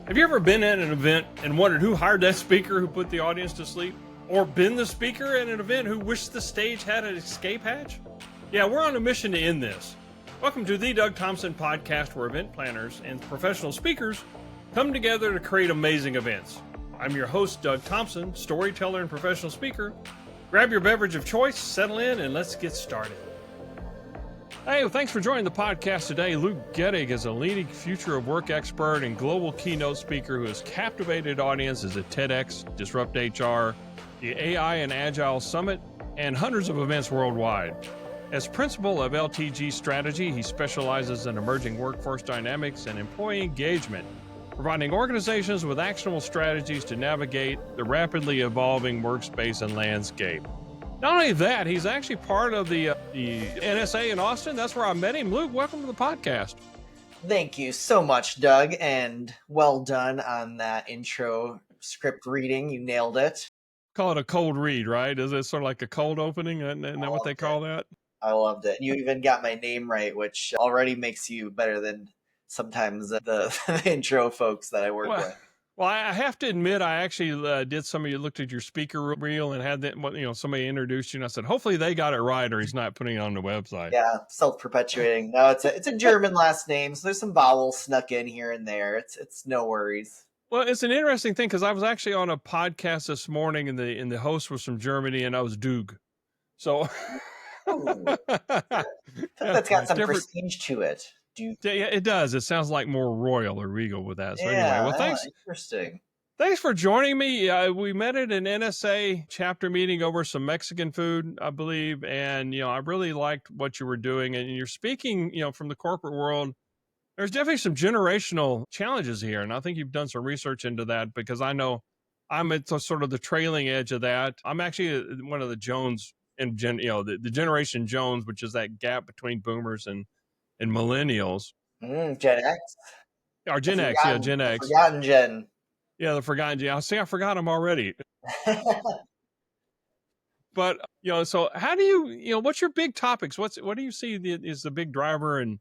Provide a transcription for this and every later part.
Have you ever been at an event and wondered who hired that speaker who put the audience to sleep? Or been the speaker at an event who wished the stage had an escape hatch? Yeah, we're on a mission to end this. Welcome to the Doug Thompson podcast, where event planners and professional speakers come together to create amazing events. I'm your host, Doug Thompson, storyteller and professional speaker. Grab your beverage of choice, settle in, and let's get started. Hey, well, thanks for joining the podcast today. Luke Goetting is a leading future of work expert and global keynote speaker who has captivated audiences at TEDx, Disrupt HR, the AI and Agile Summit, and hundreds of events worldwide. As principal of LTG Strategy, he specializes in emerging workforce dynamics and employee engagement, providing organizations with actionable strategies to navigate the rapidly evolving workspace and landscape. Not only that, he's actually part of the NSA in Austin. That's where I met him. Luke, welcome to the podcast. Thank you so much, Doug, and well done on that intro script reading. You nailed it. Call it a cold read, right? Is it sort of like a cold opening? Isn't that what they call that? I loved it. You even got my name right, which already makes you better than sometimes the intro folks that I work with. Well, I have to admit, I actually did some of you looked at your speaker reel and had that, somebody introduced you, and I said, hopefully they got it right, or he's not putting it on the website. Yeah, self-perpetuating. No, it's a German last name, so there's some vowels snuck in here and there. It's no worries. Well, it's an interesting thing because I was actually on a podcast this morning, and the host was from Germany, and I was Doug. So that's got some prestige to it. Yeah, it does. It sounds like more royal or regal with that. So yeah, anyway, well, thanks. Interesting. Thanks for joining me. We met at an NSA chapter meeting over some Mexican food, I believe, and I really liked what you were doing. And you're speaking, from the corporate world. There's definitely some generational challenges here, and I think you've done some research into that because I know I'm at sort of the trailing edge of that. I'm actually one of the Jones and the generation Jones, which is that gap between boomers and millennials. Gen X. Or Gen X, Gen X. Forgotten Gen. Yeah, the forgotten Gen. I forgot them already. But, so how do you, what's your big topics? What do you see is the big driver, and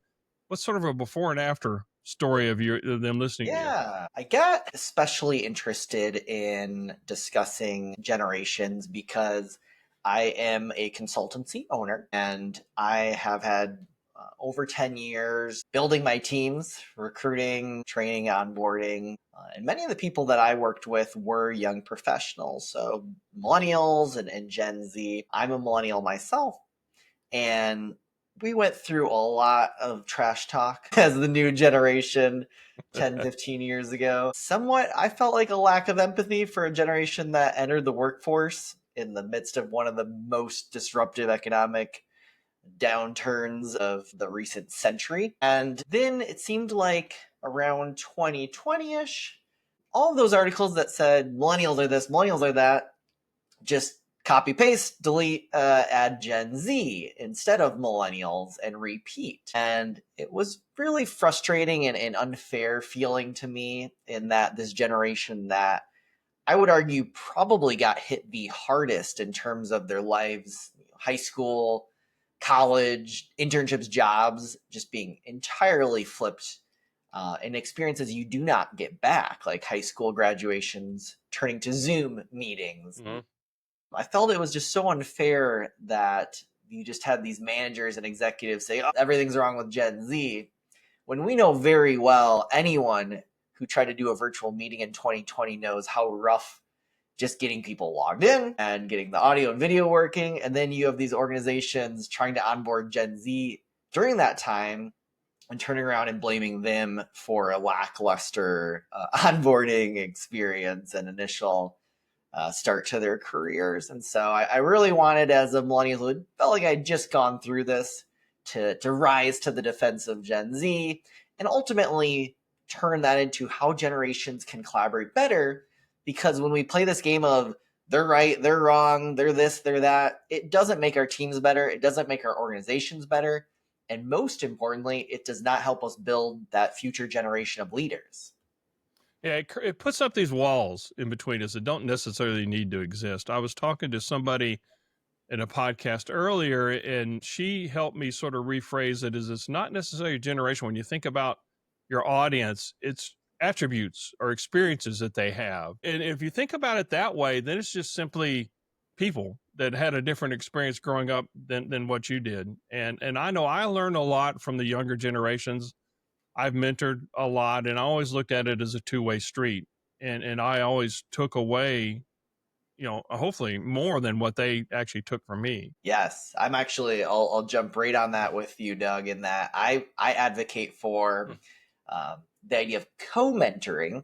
what's sort of a before and after story of them listening to you? Yeah, I got especially interested in discussing generations because I am a consultancy owner, and I have had over 10 years building my teams, recruiting, training, onboarding. And many of the people that I worked with were young professionals. So millennials and Gen Z. I'm a millennial myself. And we went through a lot of trash talk as the new generation 10, 15 years ago. Somewhat, I felt like a lack of empathy for a generation that entered the workforce in the midst of one of the most disruptive economic downturns of the recent century. And then it seemed like around 2020-ish, all of those articles that said millennials are this, millennials are that, just copy paste, delete, add Gen Z instead of millennials and repeat. And it was really frustrating and unfair feeling to me in that this generation that I would argue probably got hit the hardest in terms of their lives, high school, college, internships, jobs, just being entirely flipped and experiences you do not get back, like high school graduations turning to Zoom meetings. Mm-hmm. I felt it was just so unfair that you just had these managers and executives say, oh, everything's wrong with Gen Z, when we know very well anyone who tried to do a virtual meeting in 2020 knows how rough just getting people logged in and getting the audio and video working. And then you have these organizations trying to onboard Gen Z during that time and turning around and blaming them for a lackluster onboarding experience and initial start to their careers. And so I really wanted, as a millennial who felt like I'd just gone through this, to rise to the defense of Gen Z and ultimately turn that into how generations can collaborate better. Because when we play this game of they're right, they're wrong, they're this, they're that, it doesn't make our teams better. It doesn't make our organizations better. And most importantly, it does not help us build that future generation of leaders. Yeah, it puts up these walls in between us that don't necessarily need to exist. I was talking to somebody in a podcast earlier, and she helped me sort of rephrase it as it's not necessarily a generation. When you think about your audience, it's attributes or experiences that they have. And if you think about it that way, then it's just simply people that had a different experience growing up than what you did. And I know I learned a lot from the younger generations. I've mentored a lot, and I always looked at it as a two-way street. And I always took away, hopefully more than what they actually took from me. Yes, I'll jump right on that with you, Doug, in that I advocate for the idea of co-mentoring,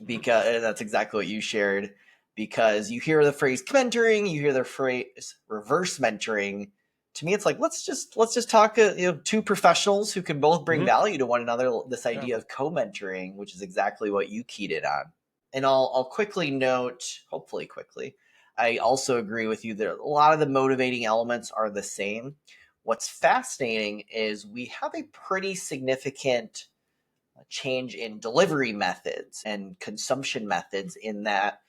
because that's exactly what you shared. Because you hear the phrase mentoring, you hear the phrase reverse mentoring. To me, it's like let's just talk, two professionals who can both bring value to one another. This idea of co-mentoring, which is exactly what you keyed it on. And I'll quickly note, hopefully quickly, I also agree with you that a lot of the motivating elements are the same. What's fascinating is we have a pretty significant change in delivery methods and consumption methods, in that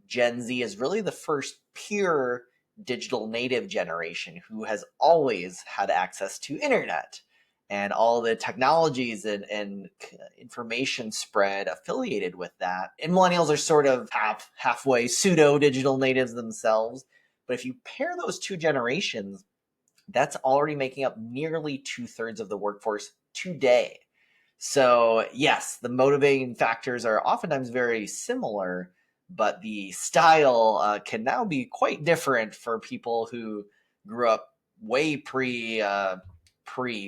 Gen Z is really the first pure digital native generation who has always had access to internet and all the technologies and information spread affiliated with that. And millennials are sort of halfway pseudo digital natives themselves. But if you pair those two generations, that's already making up nearly 2/3 of the workforce today. So yes, the motivating factors are oftentimes very similar, but the style can now be quite different for people who grew up way pre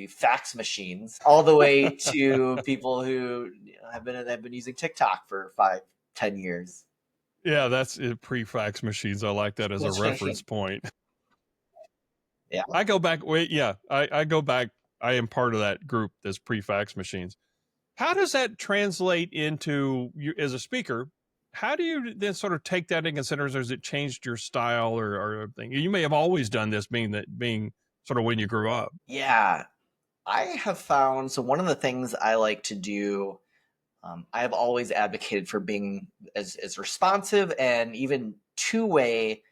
fax machines, all the way to people who have been using TikTok for 5-10 years. Yeah, that's pre-fax machines. I like that as a reference point. Yeah, I go back. Wait, yeah, I go back. I am part of that group that's pre-fax machines. How does that translate into you as a speaker? How do you then sort of take that into consideration? Has it changed your style or thing? You may have always done this, being sort of when you grew up. yeah. I have found, so one of the things I like to do, I have always advocated for being as responsive and even two-way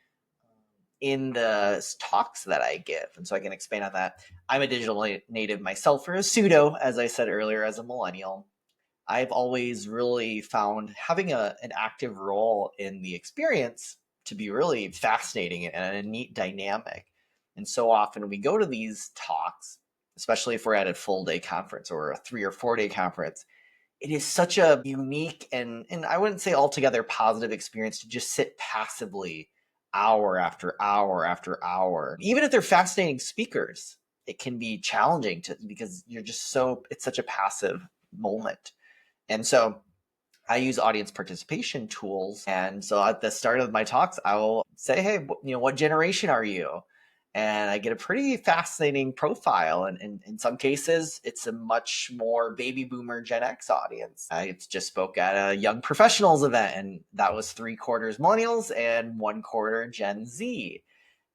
in the talks that I give. And so I can expand on that. I'm a digital native myself, or a pseudo, as I said earlier, as a millennial. I've always really found having an active role in the experience to be really fascinating and a neat dynamic. And so often we go to these talks, especially if we're at a full day conference or a 3 or 4 day conference. It is such a unique and I wouldn't say altogether positive experience to just sit passively hour after hour after hour. Even if they're fascinating speakers, it can be challenging because you're just it's such a passive moment. And so I use audience participation tools. And so at the start of my talks, I will say, hey, what generation are you? And I get a pretty fascinating profile. And in some cases, it's a much more baby boomer Gen X audience. I just spoke at a young professionals event, and that was 3/4 millennials and 1/4 Gen Z.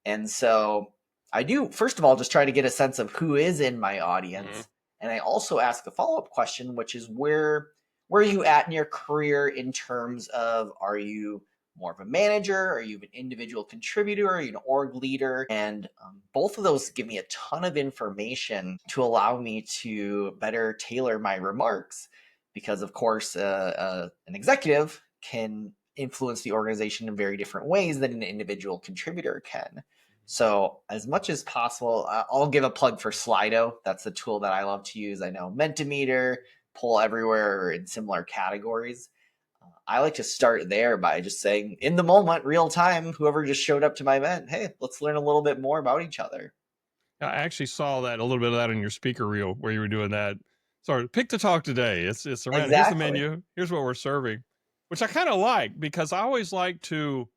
And so I do, first of all, just try to get a sense of who is in my audience. And I also ask a follow-up question, which is where are you at in your career in terms of, are you more of a manager? Are you an individual contributor? Are you an org leader? And both of those give me a ton of information to allow me to better tailor my remarks, because of course, an executive can influence the organization in very different ways than an individual contributor can. So as much as possible, I'll give a plug for Slido. That's the tool that I love to use. I know Mentimeter, Poll Everywhere in similar categories. I like to start there by just saying, in the moment, real time, whoever just showed up to my event, hey, let's learn a little bit more about each other. I actually saw that, a little bit of that in your speaker reel where you were doing that. Sorry, pick the talk today. It's around. Exactly. Here's the menu. Here's what we're serving, which I kind of like, because I always like to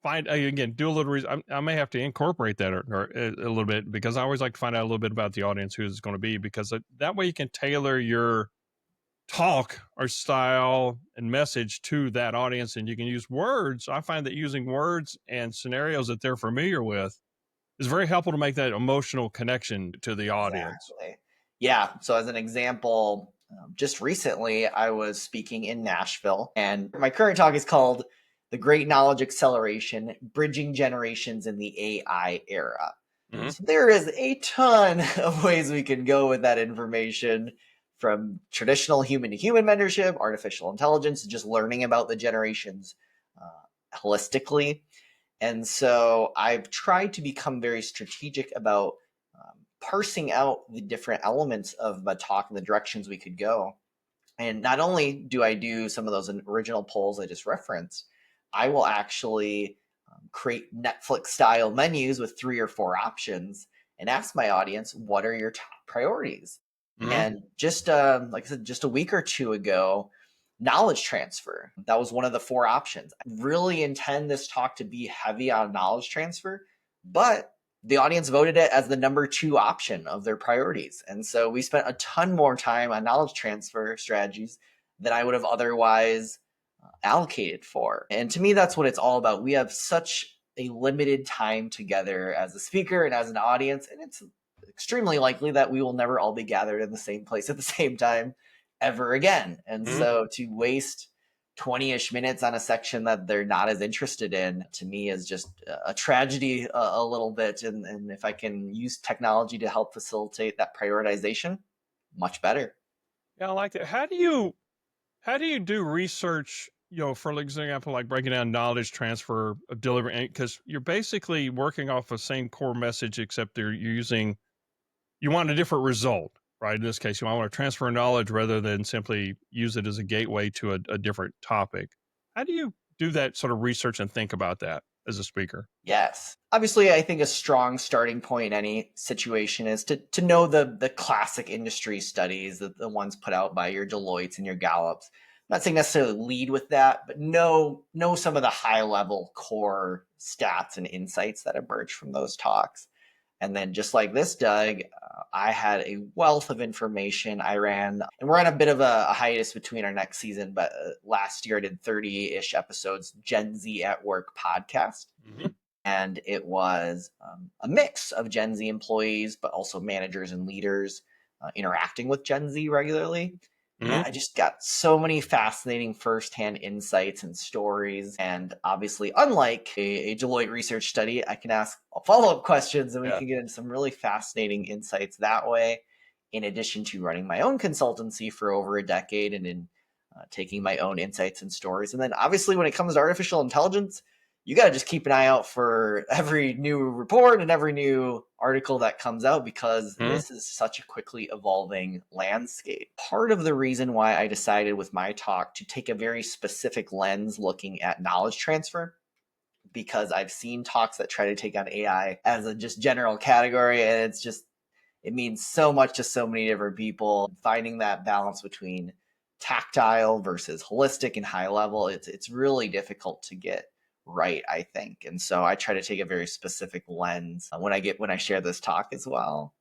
find, again, do a little reason. I may have to incorporate that or a little bit, because I always like to find out a little bit about the audience, who it's going to be, because that way you can tailor your talk or style and message to that audience, and you can use words. I find that using words and scenarios that they're familiar with is very helpful to make that emotional connection to the audience. Exactly. Yeah. So as an example, just recently I was speaking in Nashville, and my current talk is called The Great Knowledge Acceleration, Bridging Generations in the AI Era. So there is a ton of ways we can go with that information, from traditional human to human mentorship, artificial intelligence, just learning about the generations holistically. And so I've tried to become very strategic about parsing out the different elements of my talk and the directions we could go. And not only do I do some of those original polls I just referenced, I will actually create Netflix style menus with 3 or 4 options and ask my audience, what are your top priorities? And just like I said, just a week or two ago, knowledge transfer. That was one of the 4 options. I really intend this talk to be heavy on knowledge transfer, but the audience voted it as the number 2 option of their priorities. And so we spent a ton more time on knowledge transfer strategies than I would have otherwise allocated for. And to me, that's what it's all about. We have such a limited time together as a speaker and as an audience, and it's extremely likely that we will never all be gathered in the same place at the same time ever again. And so to waste 20-ish minutes on a section that they're not as interested in, to me, is just a tragedy a little bit. And if I can use technology to help facilitate that prioritization, much better. Yeah, I like that. How do you do research, for example, like breaking down knowledge transfer of delivery, because you're basically working off the same core message, except you want a different result, right? In this case, you want to transfer knowledge rather than simply use it as a gateway to a different topic. How do you do that sort of research and think about that as a speaker? Yes. Obviously, I think a strong starting point in any situation is to know the classic industry studies, the ones put out by your Deloittes and your Gallups. I'm not saying necessarily lead with that, but know some of the high level core stats and insights that emerge from those talks. And then just like this, Doug, I had a wealth of information. I ran, and we're on a bit of a hiatus between our next season, but last year I did 30-ish episodes, Gen Z at Work podcast. And it was a mix of Gen Z employees, but also managers and leaders interacting with Gen Z regularly. And I just got so many fascinating firsthand insights and stories. And obviously, unlike a Deloitte research study, I can ask follow-up questions and we can get into some really fascinating insights that way, in addition to running my own consultancy for over a decade and in taking my own insights and stories. And then obviously, when it comes to artificial intelligence, you got to just keep an eye out for every new report and every new article that comes out, because this is such a quickly evolving landscape. Part of the reason why I decided with my talk to take a very specific lens looking at knowledge transfer, because I've seen talks that try to take on AI as a just general category, and it means so much to so many different people. Finding that balance between tactile versus holistic and high level, it's really difficult to get right, I think. And so I try to take a very specific lens when I share this talk as well.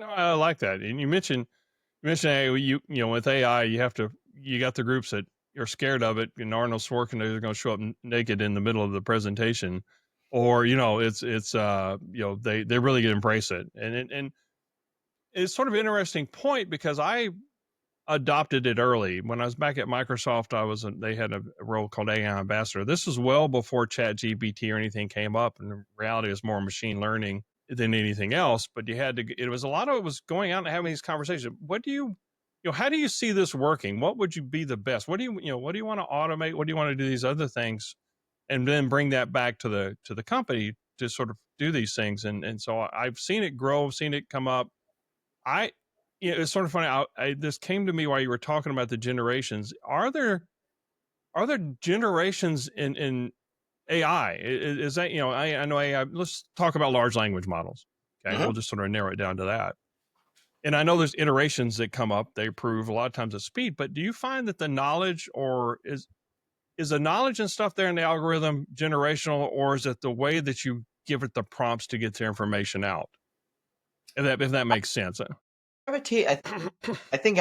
I like that. And you mentioned hey, with AI, you got the groups that you're scared of it, and Arnold Schwarzenegger going to show up naked in the middle of the presentation, or it's they really embrace it, and it's sort of an interesting point, because I adopted it early. When I was back at Microsoft, they had a role called AI ambassador. This was well before ChatGPT or anything came up, and the reality is more machine learning than anything else. But it was a lot of it was going out and having these conversations. How do you see this working? What would you be the best? What do you want to automate? What do you want to do these other things, and then bring that back to the company to sort of do these things? And so I've seen it grow, seen it come up. It's sort of funny. This came to me while you were talking about the generations. Are there generations in AI? Is that, I know AI. Let's talk about large language models. Okay, we'll just sort of narrow it down to that. And I know there's iterations that come up. They improve a lot of times at speed. But do you find that the knowledge, or is the knowledge and stuff there in the algorithm generational, or is it the way that you give it the prompts to get the information out? If that makes sense. Gravitate. I think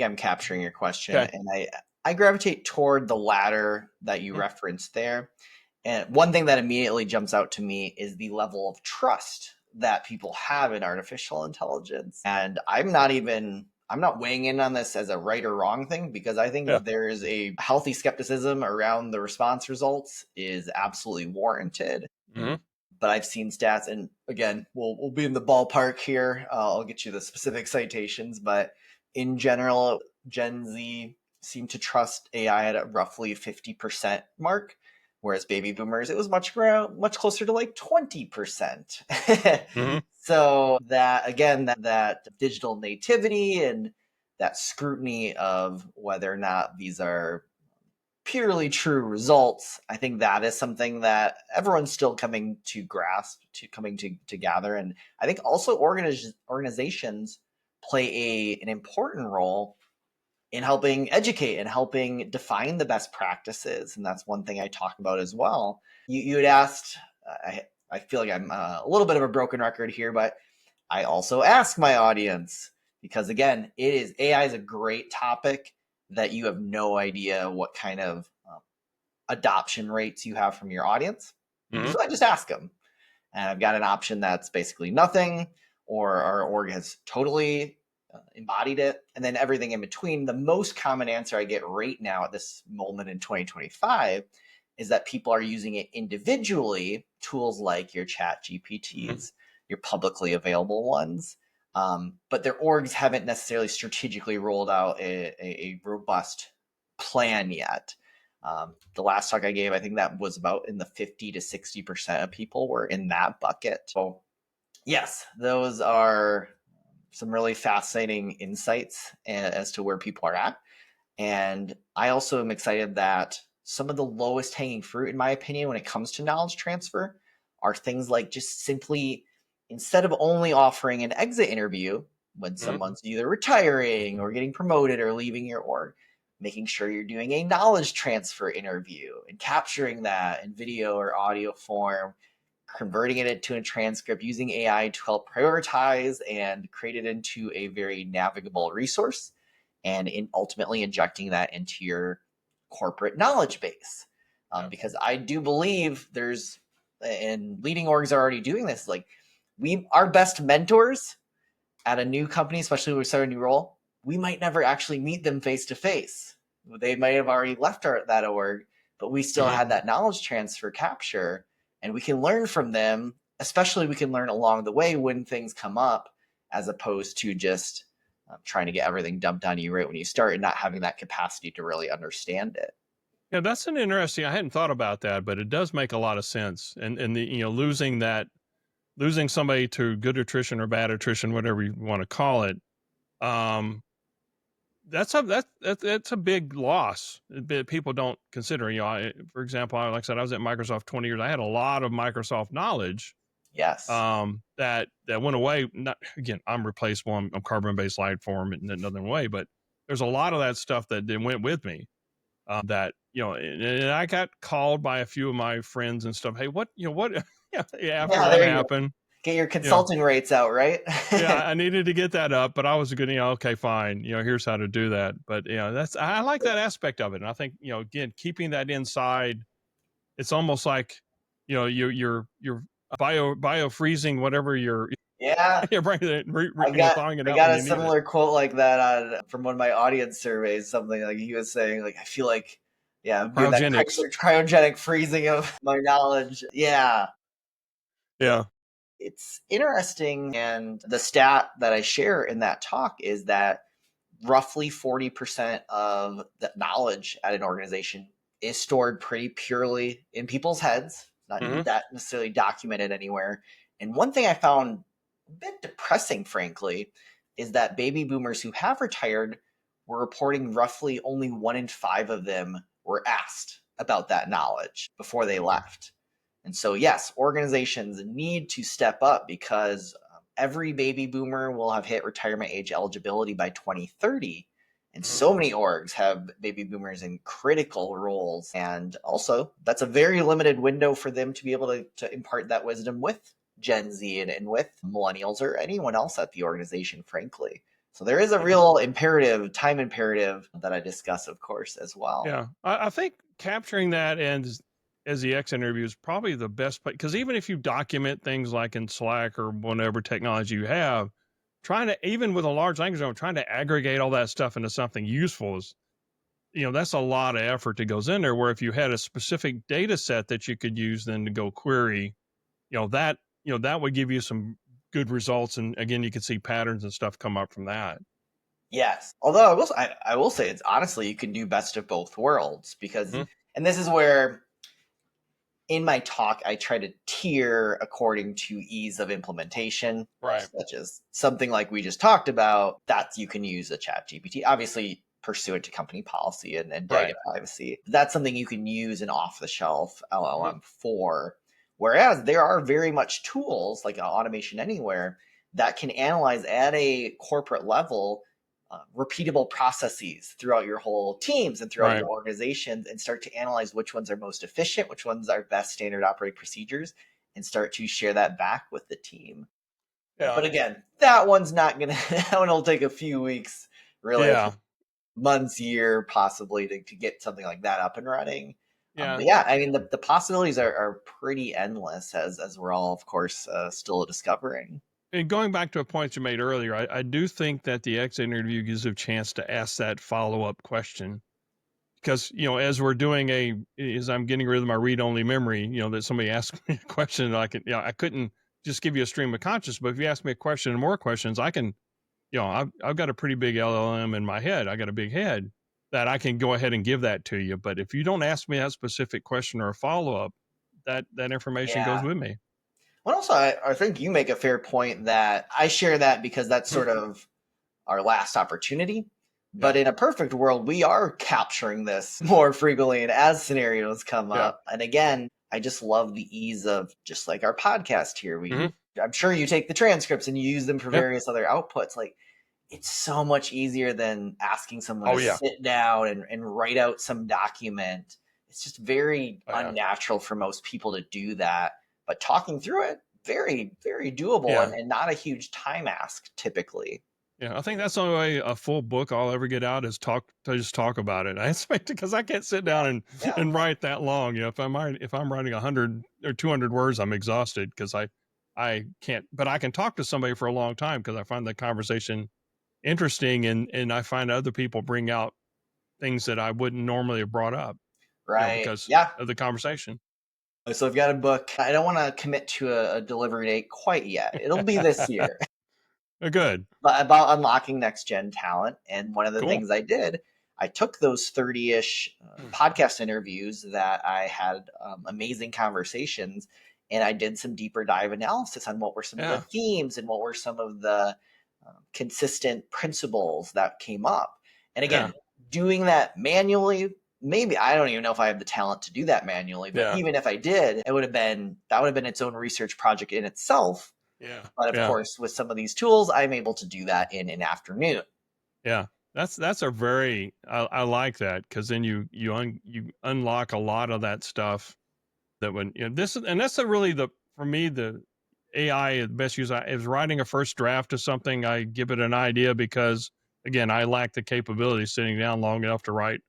I'm capturing your question, Okay. and I gravitate toward the latter that you referenced there. And one thing that immediately jumps out to me is the level of trust that people have in artificial intelligence. And I'm not weighing in on this as a right or wrong thing, because I think there is a healthy skepticism around the response results is absolutely warranted. But I've seen stats, and again, we'll be in the ballpark here. I'll get you the specific citations, but in general, Gen Z seem to trust AI at a roughly 50% mark, whereas baby boomers, it was much closer to like 20%. Mm-hmm. So that again, that digital nativity and that scrutiny of whether or not these are purely true results, I think that is something that everyone's still coming to grasp, to gather. And I think also organizations play an important role in helping educate and helping define the best practices. And that's one thing I talk about as well. You had asked, I feel like I'm a little bit of a broken record here, but I also ask my audience because again, AI is a great topic that you have no idea what kind of adoption rates you have from your audience. Mm-hmm. So I just ask them. And I've got an option that's basically nothing, or our org has totally embodied it, and then everything in between. The most common answer I get right now at this moment in 2025 is that people are using it individually, tools like your chat GPTs, Mm-hmm. your publicly available ones, but their orgs haven't necessarily strategically rolled out a robust plan yet. The last talk I gave, I think that was about in the 50 to 60% of people were in that bucket. So yes, those are some really fascinating insights as to where people are at. And I also am excited that some of the lowest hanging fruit, in my opinion, when it comes to knowledge transfer are things like just simply, instead of only offering an exit interview when someone's either retiring or getting promoted or leaving your org, making sure you're doing a knowledge transfer interview and capturing that in video or audio form, converting it into a transcript using AI to help prioritize and create it into a very navigable resource, and ultimately injecting that into your corporate knowledge base. Because I do believe there's, and leading orgs are already doing this, like our best mentors at a new company, especially when we start a new role, we might never actually meet them face to face. They might have already left that org, but we still had that knowledge transfer capture, and we can learn from them. Especially, we can learn along the way when things come up, as opposed to just trying to get everything dumped on you right when you start and not having that capacity to really understand it. Yeah, that's an interesting. I hadn't thought about that, but it does make a lot of sense. And the losing somebody to good attrition or bad attrition, whatever you want to call it, that's a big loss that people don't consider. For example, like I said, I was at Microsoft 20 years. I had a lot of Microsoft knowledge. Yes. That went away. Not again. I'm replaceable. I'm carbon-based light form in another way, but there's a lot of that stuff that went with me. That and I got called by a few of my friends and stuff. Hey, what after that happened, get your consulting rates out, right? Yeah, I needed to get that up, but I was going, okay, fine. Here's how to do that. But I like that aspect of it. And I think, again, keeping that inside, it's almost like, you're bio freezing, whatever you're I got a similar quote like that from one of my audience surveys. Something like he was saying, like, I feel like, I'm doing that cryogenic freezing of my knowledge. Yeah. It's interesting. And the stat that I share in that talk is that roughly 40% of the knowledge at an organization is stored pretty purely in people's heads, not that necessarily documented anywhere. And one thing I found a bit depressing, frankly, is that baby boomers who have retired were reporting roughly only 1 in 5 of them were asked about that knowledge before they left. And so, yes, organizations need to step up because every baby boomer will have hit retirement age eligibility by 2030. And so many orgs have baby boomers in critical roles. And also, that's a very limited window for them to be able to impart that wisdom with Gen Z and with millennials or anyone else at the organization, frankly. So there is a real time imperative that I discuss, of course, as well. Yeah, I think capturing that and as the X interview is probably the best place, because even if you document things like in Slack or whatever technology you have, even with a large language model, trying to aggregate all that stuff into something useful is, that's a lot of effort that goes in there. Where if you had a specific data set that you could use then to go query, that would give you some good results. And again, you could see patterns and stuff come up from that. Yes. Although I will say it's honestly, you can do best of both worlds because, Hmm. and this is where in my talk, I try to tier according to ease of implementation, Right. such as something like we just talked about, that you can use a chat GPT, obviously pursuant to company policy and data Right. privacy. That's something you can use an off the shelf Hmm. LLM for. Whereas there are very much tools like Automation Anywhere that can analyze at a corporate level repeatable processes throughout your whole teams and throughout Right. your organizations and start to analyze which ones are most efficient, which ones are best standard operating procedures, and start to share that back with the team. Yeah. But again, that one's not going to, that one will take a few weeks, really, Yeah. months, year, possibly to get something like that up and running. Yeah. But yeah, I mean, the possibilities are pretty endless as we're all, of course, still discovering. And going back to a point you made earlier, I do think that the exit interview gives you a chance to ask that follow-up question. Because, as we're doing as I'm getting rid of my read-only memory, that somebody asked me a question and I couldn't just give you a stream of conscious, but if you ask me a question and more questions, I can, I've got a pretty big LLM in my head. I got a big head that I can go ahead and give that to you. But if you don't ask me that specific question or a follow-up, that information goes Yeah. with me. Well, also, I think you make a fair point that I share that because that's sort of our last opportunity. Yeah. But in a perfect world, we are capturing this more frequently and as scenarios come Yeah. up. And again, I just love the ease of just like our podcast here. Hmm. I'm sure you take the transcripts and you use them for Yeah. various other outputs. Like it's so much easier than asking someone Oh, to yeah. sit down and write out some document. It's just very Oh, yeah. unnatural for most people to do that. But talking through it, very, very doable Yeah. and not a huge time ask typically. Yeah, I think that's the only way a full book I'll ever get out is just talk about it. I expect because I can't sit down Yeah. and write that long. If I'm writing 100 or 200 words, I'm exhausted because I can't. But I can talk to somebody for a long time because I find the conversation interesting and I find other people bring out things that I wouldn't normally have brought up. Right. Because Yeah. of the conversation. So I've got a book. I don't want to commit to a delivery date quite yet. It'll be this year, Good, but about unlocking next gen talent. And one of the cool. things I did, I took those 30 ish podcast interviews that I had amazing conversations, and I did some deeper dive analysis on what were some of the Yeah, themes and what were some of the consistent principles that came up. And yeah, again, doing that manually, maybe I don't even know if I have the talent to do that manually, but yeah, even if I did, that would have been its own research project in itself. yeah, But of yeah. course, with some of these tools, I'm able to do that in an afternoon. Yeah, that's a very I like that because then you unlock a lot of that stuff that when this is and that's the really the for me the AI the best use is writing a first draft of something. I give it an idea because again I lack the capability of sitting down long enough to write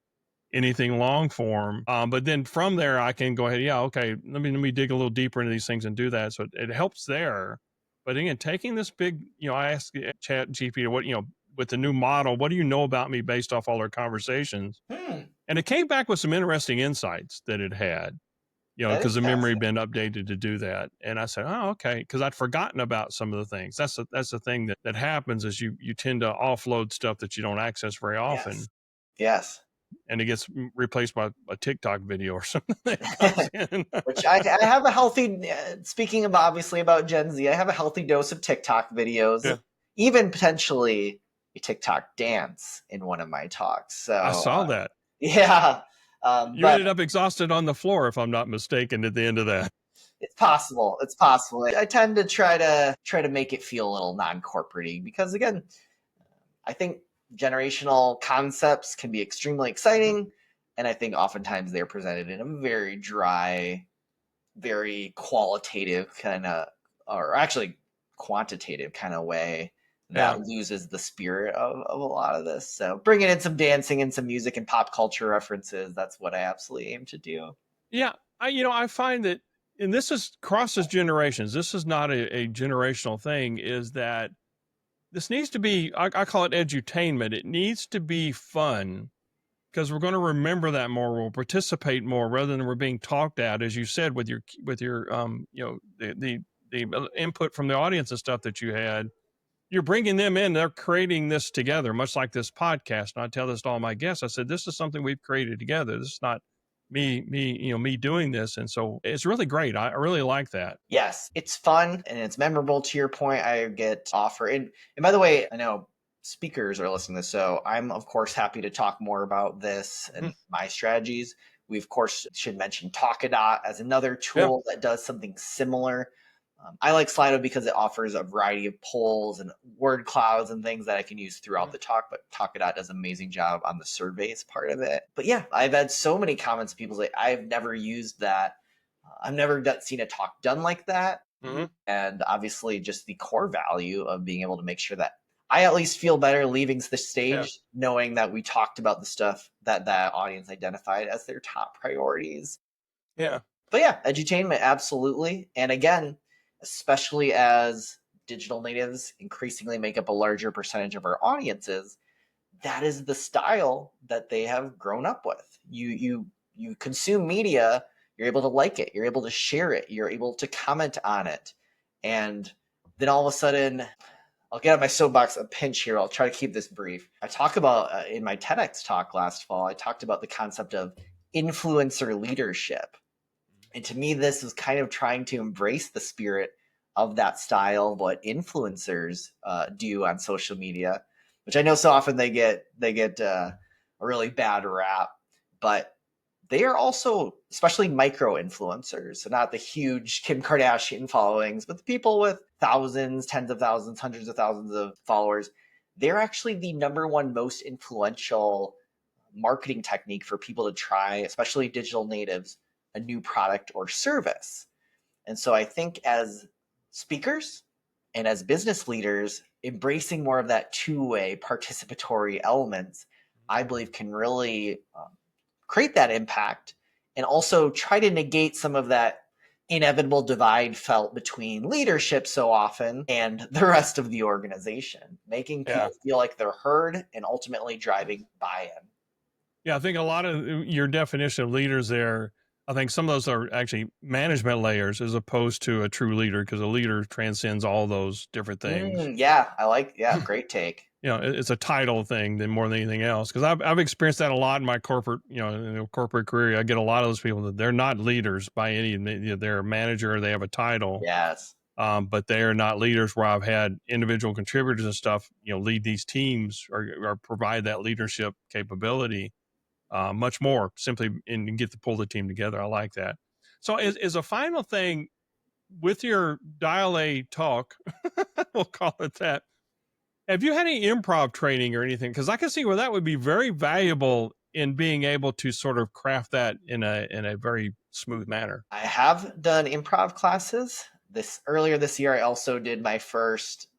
anything long form. But then from there I can go ahead. Yeah, okay. Let me dig a little deeper into these things and do that. So it helps there. But again, taking this big, I asked Chat GPT what with the new model, what do you know about me based off all our conversations? Hmm, And it came back with some interesting insights that it had, that because is the memory had fascinating. been updated to do that. And I said, oh, okay, because I'd forgotten about some of the things. That's the thing that happens is you tend to offload stuff that you don't access very Yes. often Yes. and it gets replaced by a TikTok video or something that comes in. Which I have a healthy, speaking about obviously about Gen Z, I have a healthy dose of TikTok videos, Yeah, even potentially a TikTok dance in one of my talks. I So, saw that. yeah, You but ended up exhausted on the floor, if I'm not mistaken, at the end of that. it's possible. It's possible. I tend to try to make it feel a little non-corporate because again, I think generational concepts can be extremely exciting, and I think oftentimes they're presented in a very dry, very qualitative kind of, or actually quantitative kind of way Yeah, that loses the spirit of a lot of this. So bringing in some dancing and some music and pop culture references, that's what I absolutely aim to do. yeah. I find that, and this is crosses generations. This is not a generational thing. Is that this needs to be? I call it edutainment. It needs to be fun because we're going to remember that more. We'll participate more rather than we're being talked at, as you said, with your the input from the audience and stuff that you had. you're bringing them in. They're creating this together, much like this podcast. And I tell this to all my guests. I said, this is something we've created together. This is not me doing this. And so it's really great. I really like that. Yes, it's fun and it's memorable. To your point, I get offered. And by the way, I know speakers are listening to this, so I'm of course happy to talk more about this and my strategies. We of course should mention Talkadot as another tool that does something similar. I like Slido because it offers a variety of polls and word clouds and things that I can use throughout the talk, but Talkadot does an amazing job on the surveys part of it. But yeah, I've had so many comments, people say, I've never used that. I've never seen a talk done like that. And obviously just the core value of being able to make sure that I at least feel better leaving the stage, knowing that we talked about the stuff that that audience identified as their top priorities. Yeah. But yeah, edutainment, absolutely. And again, especially as digital natives increasingly make up a larger percentage of our audiences, that is the style that they have grown up with. You consume media, you're able to like it, you're able to share it, you're able to comment on it. And then all of a sudden, I'll get on my soapbox a pinch here. I'll try to keep this brief. I talk about in my TEDx talk last fall, I talked about the concept of influencer leadership. And to me, this is kind of trying to embrace the spirit of that style, what influencers do on social media, which I know so often they get a really bad rap, but they are also, especially micro influencers, so not the huge Kim Kardashian followings, but the people with thousands, tens of thousands, hundreds of thousands of followers. They're actually the number one most influential marketing technique for people to try, especially digital natives, a new product or service. And so I think as speakers and as business leaders, embracing more of that two-way participatory elements, I believe can really create that impact and also try to negate some of that inevitable divide felt between leadership so often and the rest of the organization, making people feel like they're heard and ultimately driving buy-in. Yeah, I think a lot of your definition of leaders there, I think some of those are actually management layers as opposed to a true leader, because a leader transcends all those different things. Great take. It's a title thing than more than anything else. Because I've experienced that a lot in my corporate, corporate career. I get a lot of those people that they're not leaders by any, they're a manager, or they have a title. Yes. But they are not leaders, where I've had individual contributors and stuff, lead these teams or provide that leadership capability. Much more simply and get to pull the team together. I like that. So as a final thing with your Dial A talk, we'll call it that. Have you had any improv training or anything? Because I can see where that would be very valuable in being able to sort of craft that in a very smooth manner. I have done improv classes. Earlier this year, I also did my first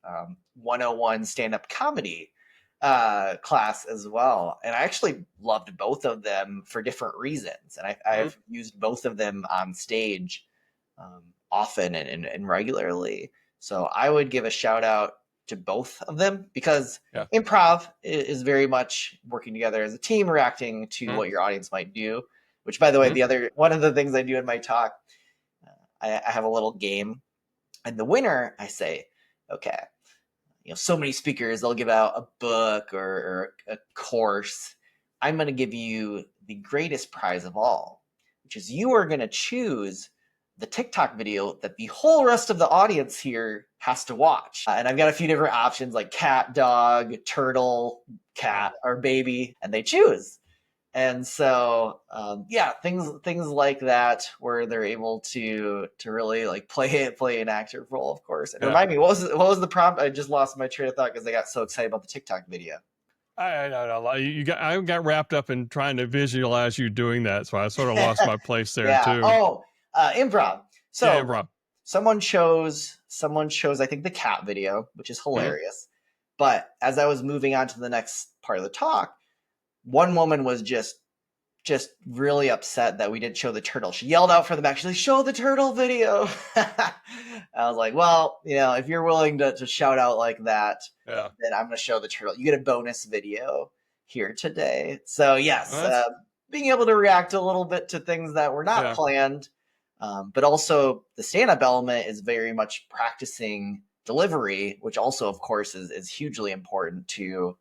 101 stand-up comedy class as well. And I actually loved both of them for different reasons. And I've used both of them on stage often and regularly. So I would give a shout out to both of them, because improv is very much working together as a team, reacting to what your audience might do, which, by the way, one of the things I do in my talk, I have a little game, and the winner, I say, okay, so many speakers, they'll give out a book or a course. I'm going to give you the greatest prize of all, which is you are going to choose the TikTok video that the whole rest of the audience here has to watch. And I've got a few different options like cat, dog, turtle, cat, or baby, and they choose. And so, things like that, where they're able to really like play an active role, of course. And remind me, what was the prompt? I just lost my train of thought because I got so excited about the TikTok video. I got wrapped up in trying to visualize you doing that, so I sort of lost my place there too. Improv. So improv. Someone chose, I think, the cat video, which is hilarious. But as I was moving on to the next part of the talk, one woman was just really upset that we didn't show the turtle. She yelled out from the back, she's like, show the turtle video. I was like, well, if you're willing to shout out like that, then I'm going to show the turtle. You get a bonus video here today. So yes, being able to react a little bit to things that were not planned. But also the stand-up element is very much practicing delivery, which also, of course, is hugely important to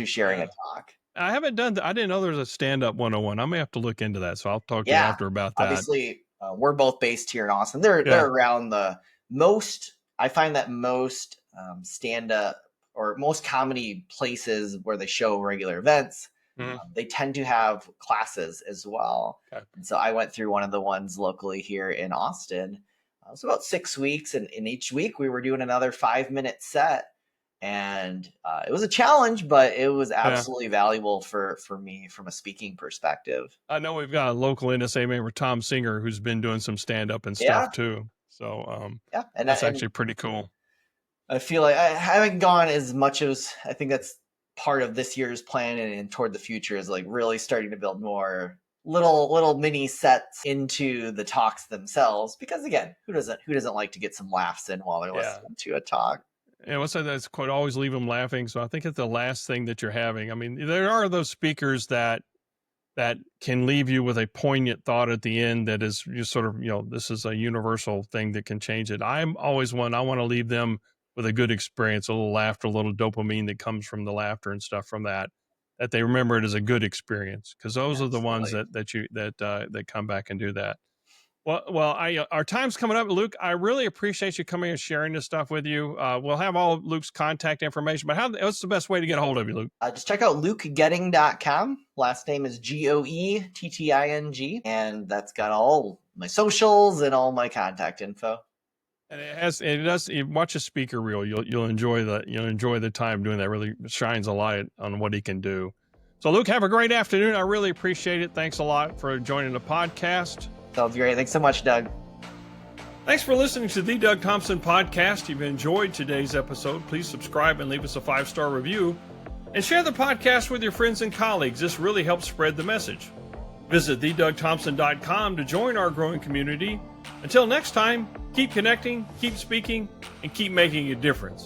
sharing a talk. I haven't done that. I didn't know there was a stand-up 101. I may have to look into that. So I'll talk to you Yeah, after about that. obviously, we're both based here in Austin. They're around the most. I find that most stand-up or most comedy places where they show regular events, they tend to have classes as well. Okay. And so I went through one of the ones locally here in Austin. It was about 6 weeks, and in each week we were doing another 5-minute set. And it was a challenge, but it was absolutely valuable for me from a speaking perspective. I know we've got a local NSA member, Tom Singer, who's been doing some stand-up and stuff too. So and that's actually pretty cool. I feel like I haven't gone as much as I think that's part of this year's plan, and toward the future is like really starting to build more little mini sets into the talks themselves. Because again, who doesn't like to get some laughs in while they're listening to a talk? And what's that quote? Always leave them laughing. So I think it's the last thing that you're having. I mean, there are those speakers that can leave you with a poignant thought at the end that is just sort of, this is a universal thing that can change it. I'm always one. I want to leave them with a good experience, a little laughter, a little dopamine that comes from the laughter and stuff from that they remember it as a good experience, because those are the ones that come back and do that. Well, our time's coming up, Luke. I really appreciate you coming and sharing this stuff with you. We'll have all of Luke's contact information, but what's the best way to get a hold of you, Luke? Just check out lukegoetting.com. Last name is Goetting, and that's got all my socials and all my contact info. And it does. You watch a speaker reel, you'll enjoy the time doing that. Really shines a light on what he can do. So, Luke, have a great afternoon. I really appreciate it. Thanks a lot for joining the podcast. Sounds great. Thanks so much, Doug. Thanks for listening to the Doug Thompson podcast. If you've enjoyed today's episode, please subscribe and leave us a 5-star review. And share the podcast with your friends and colleagues. This really helps spread the message. Visit thedougthompson.com to join our growing community. Until next time, keep connecting, keep speaking, and keep making a difference.